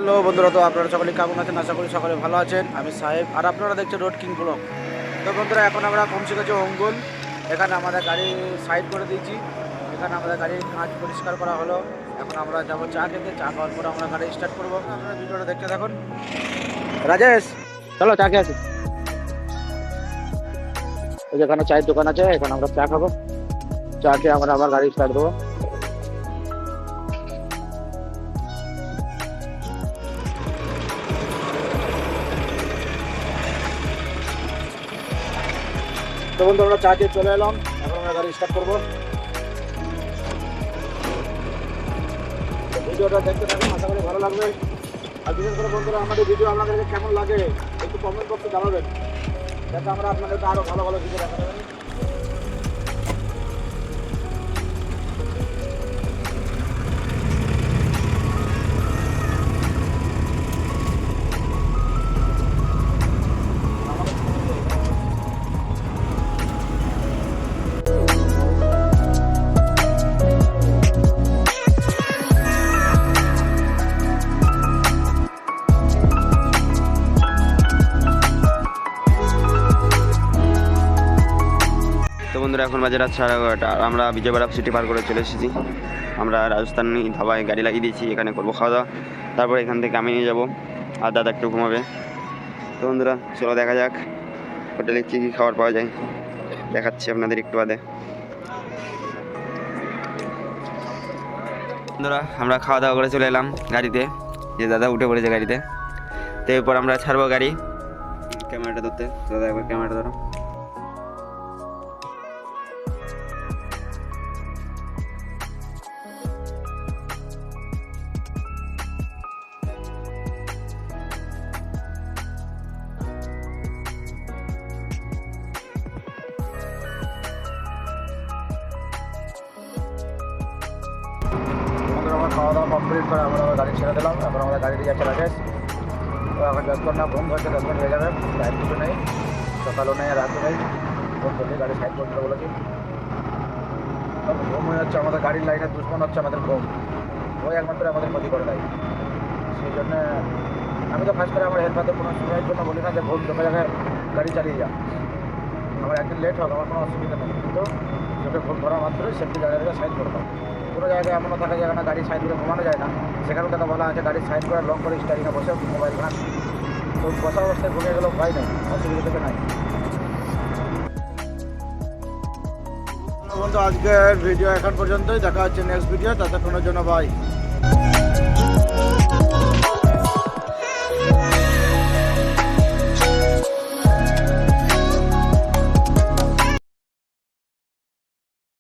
Hello বন্ধুরা, তো আপনারা সকলে কেমন আছেন? আশা করি সকলে ভালো আছেন। আমি সাহেব, আর আপনারা দেখছেন রোড কিং ব্লগ। তো বন্ধুরা, এখন আমরা পৌঁছে গেছি অঙ্গুল। এখানে আমাদের গাড়ি সাইড করে দিয়েছি। এখানে আমাদের গাড়ির কাঁচ পরিষ্কার করা হলো। এখন আমরা যাবো চা খেতে। চা খাওয়ার পরে আমরা গাড়ি স্টার্ট করবো। আপনারা ভিডিওটা দেখতে থাকুন। রাজেশ, চলো চা খেয়ে আসি। ওই যেখানে চায়ের দোকান আছে, এখানে আমরা চা খাবো। চা খেয়ে আমরা আবার গাড়ি স্টার্ট দেবো। তো বন্ধু, আমরা চা খেয়ে চলে এলাম। এখন আমরা গাড়ি স্টার্ট করবো। ভিডিওটা দেখতে থাকুন, আশা করি ভালো লাগবে। আর বিশেষ করে বন্ধুরা, আমাদের ভিডিও আপনাদেরকে কেমন লাগে একটু কমেন্ট বক্সে জানাবেন, যাতে আমরা আপনাদেরকে আরও ভালো ভালো ভিডিও দেখাতে পারি। তো বন্ধুরা, এখন বাজে রাত 11:30 আর আমরা বিজয়বাড়া সিটি পার করে চলে এসেছি। আমরা রাজস্থানী ধাবায় গাড়ি লাগিয়ে দিয়েছি, এখানে করবো খাওয়া দাওয়া। তারপর এখান থেকে আমি নিয়ে যাবো, আর দাদা একটু ঘুমাবে। তো বন্ধুরা, চলো দেখা যাক হোটেলে কী কী খাবার পাওয়া যায়, দেখাচ্ছি আপনাদের একটু বাদে। বন্ধুরা, আমরা খাওয়া দাওয়া করে চলে এলাম গাড়িতে, যে দাদা উঠে পড়েছে গাড়িতে। তো এরপর আমরা ছাড়বো গাড়ি। ক্যামেরাটা ধরতে দাদা, একবার ক্যামেরাটা ধরো। আমরা খাওয়া দাওয়া কমপ্লিট করে আমরা গাড়ি ছেড়ে দিলাম। এখন আমাদের গাড়িতে যাচ্ছে রাজেশ। তো এখন 10 ঘন্টা ঘুম ধরছে, 10 ঘন্টা হয়ে যাবে। টাইম কিছু নেই, সকালও নেই রাতও নেই। ঘুম ধরলে গাড়ি সাইড করতে বলেছি। ঘুম হয়ে যাচ্ছে, আমাদের গাড়ির লাইনের দুশ্মন হচ্ছে আমাদের ঘুম। ওই একমাত্র আমাদের ক্ষতি করে দেয়। সেই জন্যে আমি তো ফার্স্ট করে আমার হেল্পারদের কোনো সময়ের জন্য বলি না যে ঘুম চোখে জায়গায় গাড়ি চালিয়ে যা। আমার একদিন লেট হবে, আমার কোনো অসুবিধা নেই, কিন্তু চোখে ঘুম ধরা মাত্রই সেফটি জায়গাটাকে সাইড করতাম। কোনো জায়গায় এমনও থাকে যেখানে গাড়ি সাইড করে ঘুমানো যায় না, সেখানেও তাকে বলা আছে গাড়ি সাইড করে লক করে স্টারিংয়ে বসে মোবাইল ঘাট। তো বসা অবস্থায় ঘুমিয়ে গেলেও ভয় নেই, অসুবিধা থেকে নাই। বন্ধু, আজকের ভিডিও এখন পর্যন্তই। দেখা হচ্ছে নেক্সট ভিডিও, ততক্ষণের জন্য বাই।